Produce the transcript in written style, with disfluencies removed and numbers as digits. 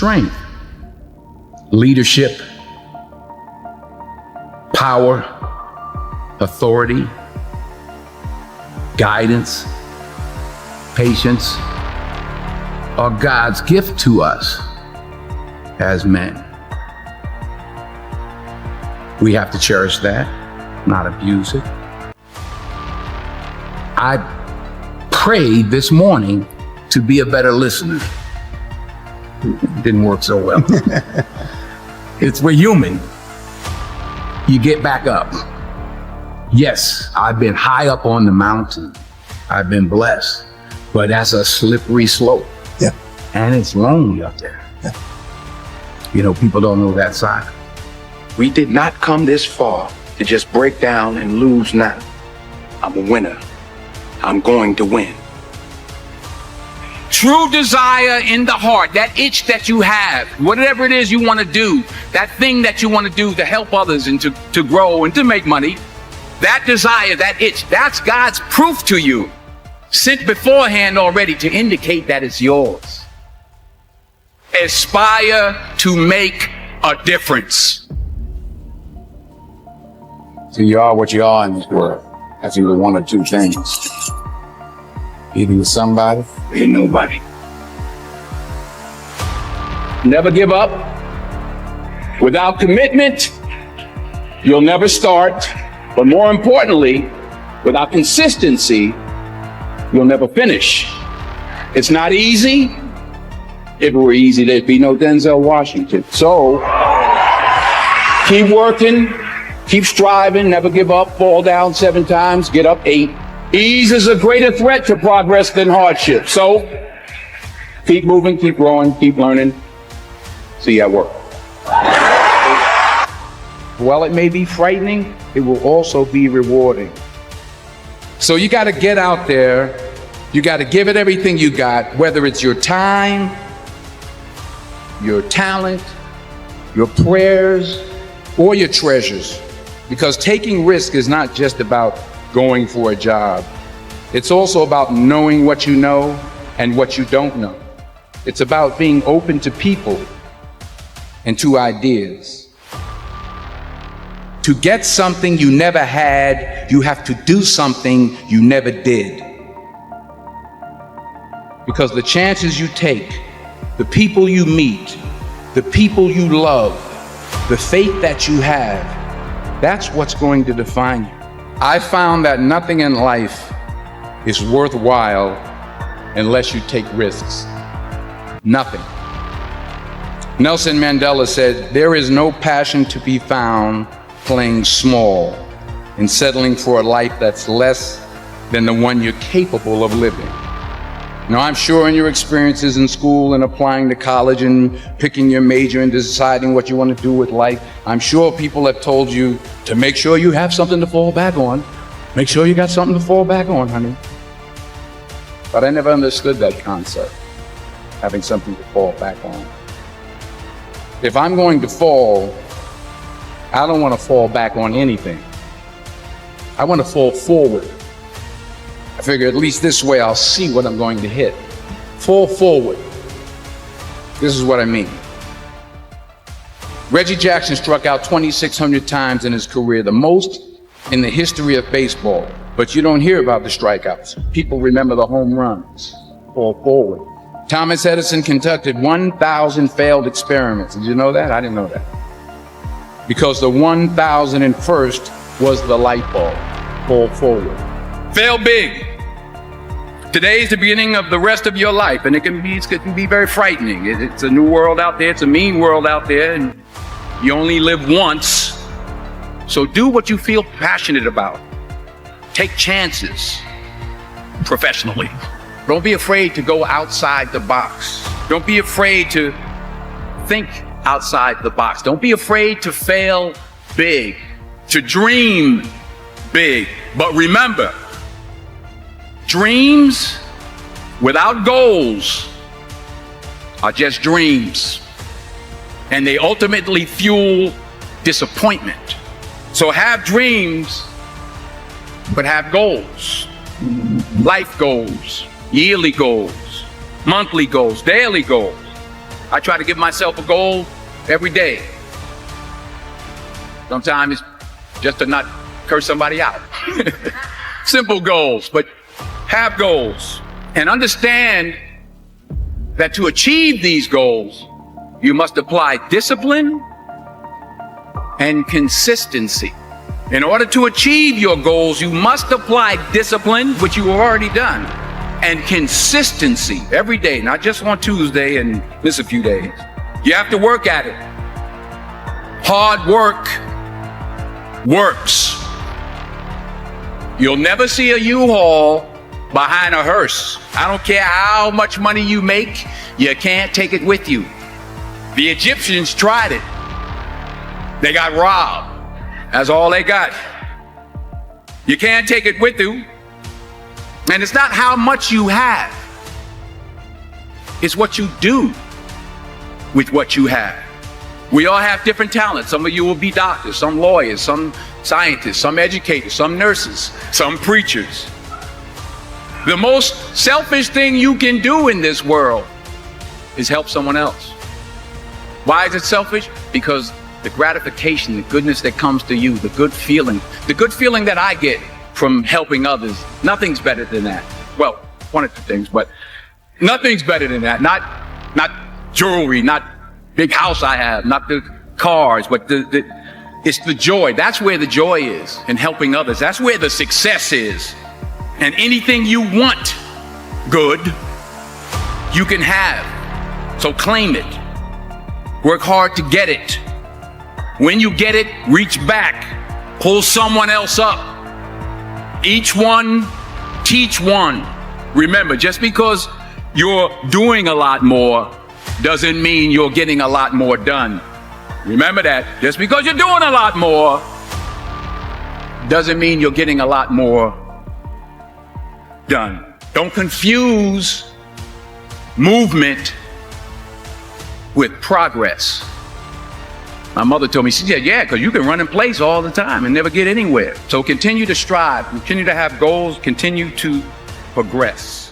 strength, leadership, power, authority, guidance, patience are God's gift to us as men. We have to cherish that, not abuse it. I prayed this morning to be a better listener. It didn't work so well. We're human. You get back up. Yes, I've been high up on the mountain. I've been blessed, but that's a slippery slope. Yeah. And it's lonely up there. Yeah. You know, people don't know that side. We did not come this far to just break down and lose now. I'm a winner. I'm going to win. True desire in the heart, that itch that you have, whatever it is you want to do, that thing that you want to do to help others and to grow and to make money, that desire, that itch, that's God's proof to you, sent beforehand already to indicate that it's yours. Aspire to make a difference. So you are what you are in this world. That's either one or two things. Either you're somebody or you're nobody. Never give up. Without commitment, you'll never start. But more importantly, without consistency, you'll never finish. It's not easy. If it were easy, there'd be no Denzel Washington. So keep working, keep striving, never give up, fall down 7 times, get up 8. Ease is a greater threat to progress than hardship. So keep moving, keep growing, keep learning. See you at work. While it may be frightening, it will also be rewarding. So you got to get out there. You got to give it everything you got, whether it's your time, your talent, your prayers, or your treasures. Because taking risk is not just about going for a job. It's also about knowing what you know and what you don't know. It's about being open to people and to ideas. To get something you never had, you have to do something you never did. Because the chances you take, the people you meet, the people you love, the faith that you have, that's what's going to define you. I found that nothing in life is worthwhile unless you take risks. Nothing. Nelson Mandela said, "There is no passion to be found playing small and settling for a life that's less than the one you're capable of living." Now, I'm sure in your experiences in school and applying to college and picking your major and deciding what you want to do with life, I'm sure people have told you to make sure you have something to fall back on. Make sure you got something to fall back on, honey. But I never understood that concept, having something to fall back on. If I'm going to fall, I don't want to fall back on anything. I want to fall forward. I figure at least this way I'll see what I'm going to hit. Fall forward. This is what I mean. Reggie Jackson struck out 2,600 times in his career, the most in the history of baseball. But you don't hear about the strikeouts. People remember the home runs. Fall forward. Thomas Edison conducted 1,000 failed experiments. Did you know that? I didn't know that. Because the 1,001st was the light bulb. Fall forward. Fail big. Today is the beginning of the rest of your life, and it can be very frightening. It's a new world out there. It's a mean world out there, and you only live once. So do what you feel passionate about. Take chances professionally. Don't be afraid to go outside the box. Don't be afraid to think outside the box. Don't be afraid to fail big, to dream big. But remember, dreams without goals are just dreams, and they ultimately fuel disappointment. So have dreams, but have goals. Life goals, yearly goals, monthly goals, daily goals. I try to give myself a goal every day. Sometimes it's just to not curse somebody out. Simple goals, but have goals. And understand that to achieve these goals, you must apply discipline and consistency. In order to achieve your goals, you must apply discipline, which you have already done, and consistency every day, not just on Tuesday and miss a few days. You have to work at it. Hard work works. You'll never see a U-Haul behind a hearse. I don't care how much money you make, you can't take it with you. The Egyptians tried it. They got robbed. That's all they got. You can't take it with you. And it's not how much you have. It's what you do with what you have. We all have different talents. Some of you will be doctors, some lawyers, some scientists, some educators, some nurses, some preachers. The most selfish thing you can do in this world is help someone else. Why is it selfish? Because the gratification, the goodness that comes to you, the good feeling that I get from helping others, nothing's better than that. Well, one or two things, but nothing's better than that. Not jewelry, not big house I have, not the cars, but it's the joy. That's where the joy is in helping others. That's where the success is. And anything you want good, you can have. So claim it. Work hard to get it. When you get it, reach back. Pull someone else up. Each one, teach one. Remember, just because you're doing a lot more doesn't mean you're getting a lot more done. Remember that. Just because you're doing a lot more doesn't mean you're getting a lot more done. Don't confuse movement with progress. My mother told me, she said, yeah, because you can run in place all the time and never get anywhere. So continue to strive, continue to have goals, continue to progress.